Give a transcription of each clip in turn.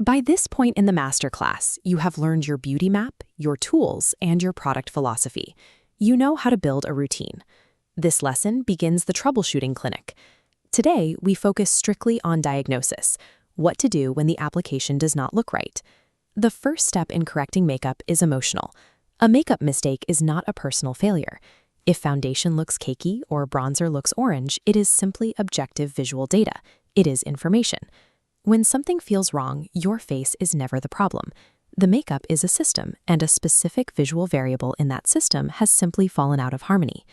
By this point in the masterclass, you have learned your beauty map, your tools, and your product philosophy. You know how to build a routine. This lesson begins the troubleshooting clinic. Today, we focus strictly on diagnosis, what to do when the application does not look right. The first step in correcting makeup is emotional. A makeup mistake is not a personal failure. If foundation looks cakey or bronzer looks orange, it is simply objective visual data. It is information. When something feels wrong, your face is never the problem. The makeup is a system, and a specific visual variable in that system has simply fallen out of harmony.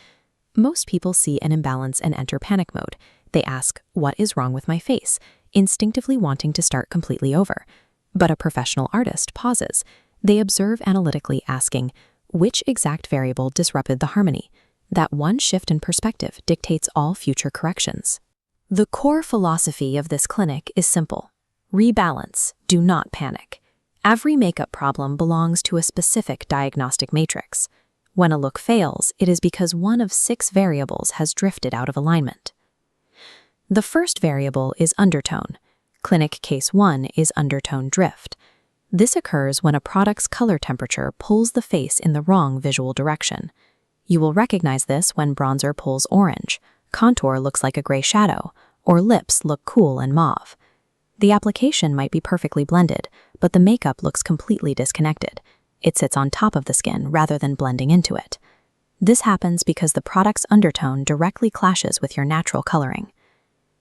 Most people see an imbalance and enter panic mode. They ask, "What is wrong with my face?" instinctively wanting to start completely over. But a professional artist pauses. They observe analytically, asking, which exact variable disrupted the harmony? That one shift in perspective dictates all future corrections. The core philosophy of this clinic is simple. Rebalance, do not panic. Every makeup problem belongs to a specific diagnostic matrix. When a look fails, it is because one of 6 variables has drifted out of alignment. The first variable is undertone. Clinic case 1 is undertone drift. This occurs when a product's color temperature pulls the face in the wrong visual direction. You will recognize this when bronzer pulls orange, contour looks like a gray shadow, or lips look cool and mauve. The application might be perfectly blended, but the makeup looks completely disconnected. It sits on top of the skin rather than blending into it. This happens because the product's undertone directly clashes with your natural coloring.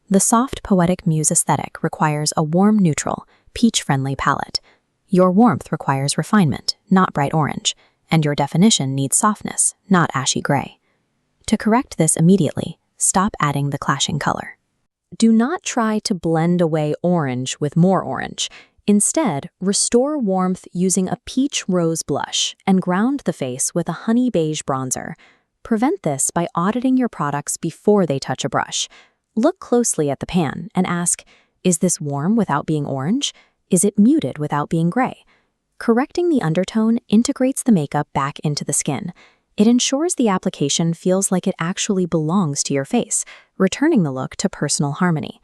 The Soft Poetic Muse aesthetic requires a warm neutral, peach-friendly palette. Your warmth requires refinement, not bright orange, and your definition needs softness, not ashy gray. To correct this immediately, stop adding the clashing color. Do not try to blend away orange with more orange. Instead, restore warmth using a peach rose blush and ground the face with a honey beige bronzer. Prevent this by auditing your products before they touch a brush. Look closely at the pan and ask, is this warm without being orange? Is it muted without being gray? Correcting the undertone integrates the makeup back into the skin. It ensures the application feels like it actually belongs to your face, returning the look to personal harmony.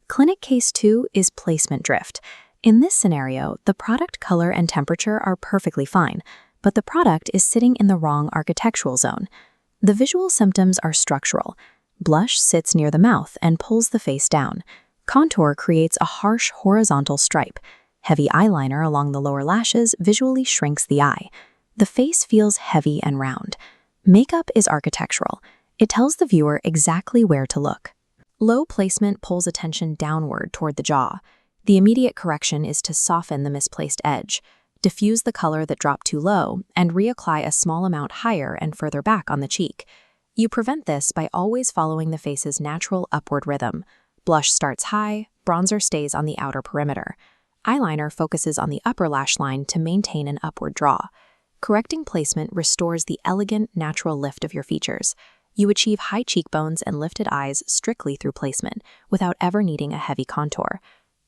Clinic case 2 is placement drift. In this scenario, the product color and temperature are perfectly fine, but the product is sitting in the wrong architectural zone. The visual symptoms are structural. Blush sits near the mouth and pulls the face down. Contour creates a harsh horizontal stripe. Heavy eyeliner along the lower lashes visually shrinks the eye. The face feels heavy and round. Makeup is architectural. It tells the viewer exactly where to look. Low placement pulls attention downward toward the jaw. The immediate correction is to soften the misplaced edge, diffuse the color that dropped too low, and reapply a small amount higher and further back on the cheek. You prevent this by always following the face's natural upward rhythm. Blush starts high, bronzer stays on the outer perimeter. Eyeliner focuses on the upper lash line to maintain an upward draw. Correcting placement restores the elegant, natural lift of your features. You achieve high cheekbones and lifted eyes strictly through placement, without ever needing a heavy contour.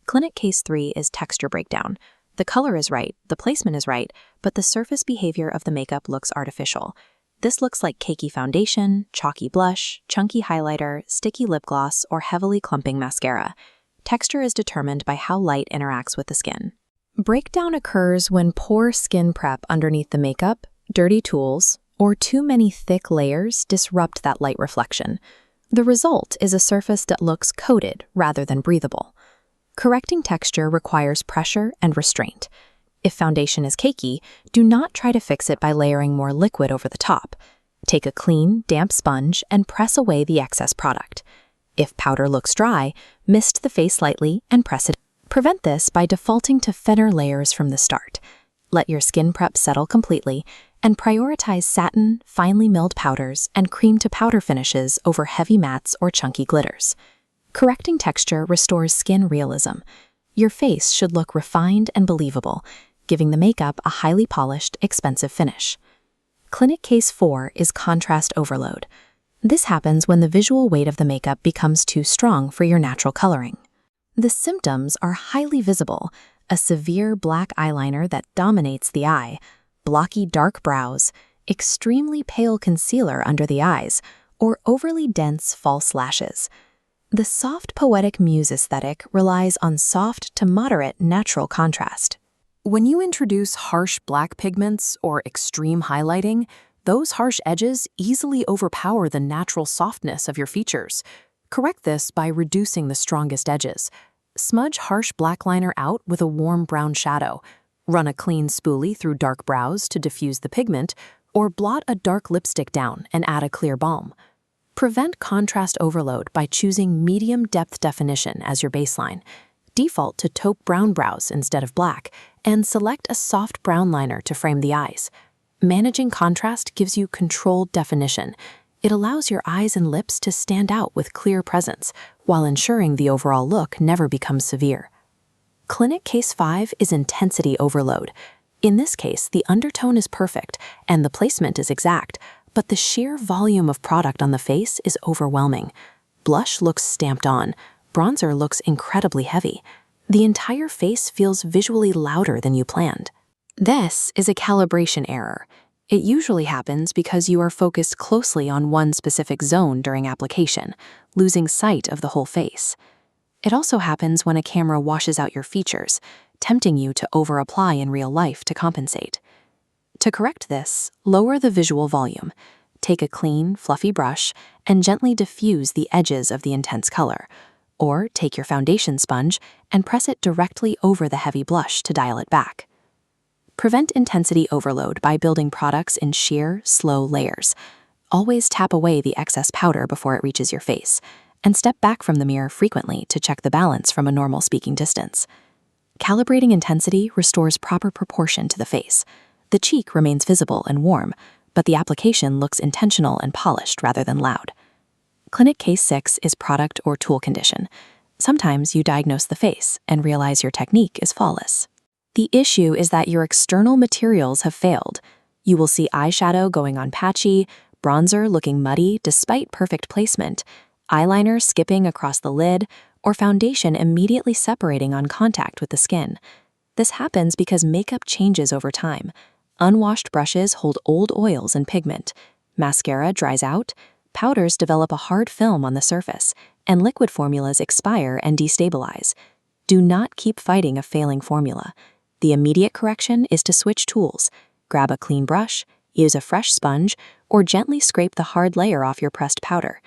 Clinic case 3 is texture breakdown. The color is right, the placement is right, but the surface behavior of the makeup looks artificial. This looks like cakey foundation, chalky blush, chunky highlighter, sticky lip gloss, or heavily clumping mascara. Texture is determined by how light interacts with the skin. Breakdown occurs when poor skin prep underneath the makeup, dirty tools, or too many thick layers disrupt that light reflection. The result is a surface that looks coated rather than breathable. Correcting texture requires pressure and restraint. If foundation is cakey, do not try to fix it by layering more liquid over the top. Take a clean, damp sponge and press away the excess product. If powder looks dry, mist the face lightly and press it. Prevent this by defaulting to thinner layers from the start. Let your skin prep settle completely and prioritize satin, finely milled powders, and cream-to-powder finishes over heavy mattes or chunky glitters. Correcting texture restores skin realism. Your face should look refined and believable, giving the makeup a highly polished, expensive finish. Clinic case 4 is contrast overload. This happens when the visual weight of the makeup becomes too strong for your natural coloring. The symptoms are highly visible: a severe black eyeliner that dominates the eye, blocky dark brows, extremely pale concealer under the eyes, or overly dense false lashes. The Soft Poetic Muse aesthetic relies on soft to moderate natural contrast. When you introduce harsh black pigments or extreme highlighting, those harsh edges easily overpower the natural softness of your features. Correct this by reducing the strongest edges. Smudge harsh black liner out with a warm brown shadow. Run a clean spoolie through dark brows to diffuse the pigment, or blot a dark lipstick down and add a clear balm. Prevent contrast overload by choosing medium depth definition as your baseline. Default to taupe brown brows instead of black, and select a soft brown liner to frame the eyes. Managing contrast gives you controlled definition. It allows your eyes and lips to stand out with clear presence, while ensuring the overall look never becomes severe. Clinic Case 5 is intensity overload. In this case, the undertone is perfect and the placement is exact, but the sheer volume of product on the face is overwhelming. Blush looks stamped on. Bronzer looks incredibly heavy. The entire face feels visually louder than you planned. This is a calibration error. It usually happens because you are focused closely on one specific zone during application, losing sight of the whole face. It also happens when a camera washes out your features, tempting you to over-apply in real life to compensate. To correct this, lower the visual volume. Take a clean, fluffy brush and gently diffuse the edges of the intense color. Or take your foundation sponge and press it directly over the heavy blush to dial it back. Prevent intensity overload by building products in sheer, slow layers. Always tap away the excess powder before it reaches your face, and step back from the mirror frequently to check the balance from a normal speaking distance. Calibrating intensity restores proper proportion to the face. The cheek remains visible and warm, but the application looks intentional and polished rather than loud. Clinic Case 6 is product or tool condition. Sometimes you diagnose the face and realize your technique is flawless. The issue is that your external materials have failed. You will see eyeshadow going on patchy, bronzer looking muddy despite perfect placement, eyeliner skipping across the lid, or foundation immediately separating on contact with the skin. This happens because makeup changes over time. Unwashed brushes hold old oils and pigment. Mascara dries out, powders develop a hard film on the surface, and liquid formulas expire and destabilize. Do not keep fighting a failing formula. The immediate correction is to switch tools. Grab a clean brush, use a fresh sponge, or gently scrape the hard layer off your pressed powder.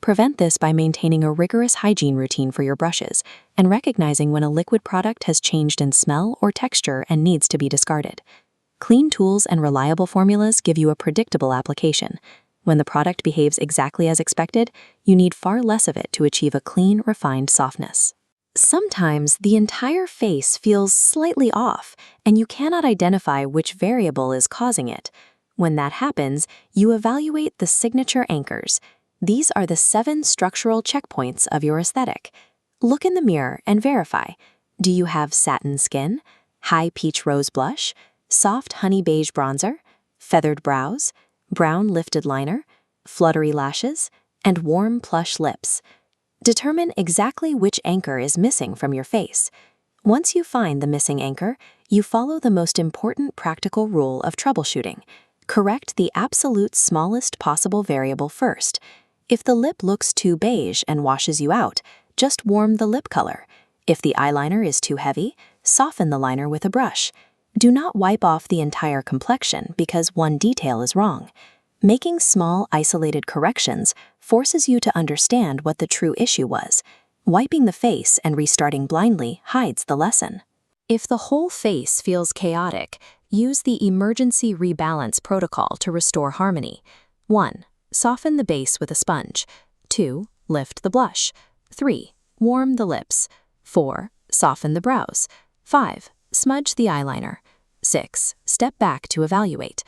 Prevent this by maintaining a rigorous hygiene routine for your brushes and recognizing when a liquid product has changed in smell or texture and needs to be discarded. Clean tools and reliable formulas give you a predictable application. When the product behaves exactly as expected, you need far less of it to achieve a clean, refined softness. Sometimes the entire face feels slightly off, and you cannot identify which variable is causing it. When that happens, you evaluate the signature anchors. These are the 7 structural checkpoints of your aesthetic. Look in the mirror and verify. Do you have satin skin, high peach rose blush, soft honey beige bronzer, feathered brows, brown lifted liner, fluttery lashes, and warm plush lips? Determine exactly which anchor is missing from your face. Once you find the missing anchor, you follow the most important practical rule of troubleshooting. Correct the absolute smallest possible variable first. If the lip looks too beige and washes you out, just warm the lip color. If the eyeliner is too heavy, soften the liner with a brush. Do not wipe off the entire complexion because one detail is wrong. Making small, isolated corrections forces you to understand what the true issue was. Wiping the face and restarting blindly hides the lesson. If the whole face feels chaotic, use the emergency rebalance protocol to restore harmony. 1. Soften the base with a sponge. 2. Lift the blush. 3. Warm the lips. 4. Soften the brows. 5. Smudge the eyeliner. 6. Step back to evaluate.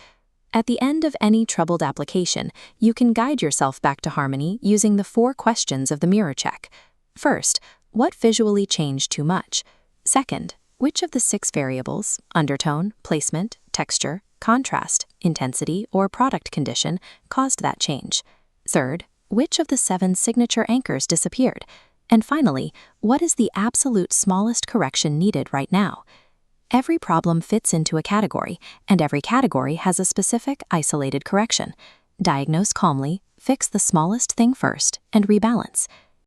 At the end of any troubled application, you can guide yourself back to harmony using the 4 questions of the mirror check. First, what visually changed too much? Second, which of the 6 variables, undertone, placement, texture, contrast, intensity, or product condition, caused that change? Third, which of the 7 signature anchors disappeared? And finally, what is the absolute smallest correction needed right now? Every problem fits into a category, and every category has a specific, isolated correction. Diagnose calmly, fix the smallest thing first, and rebalance.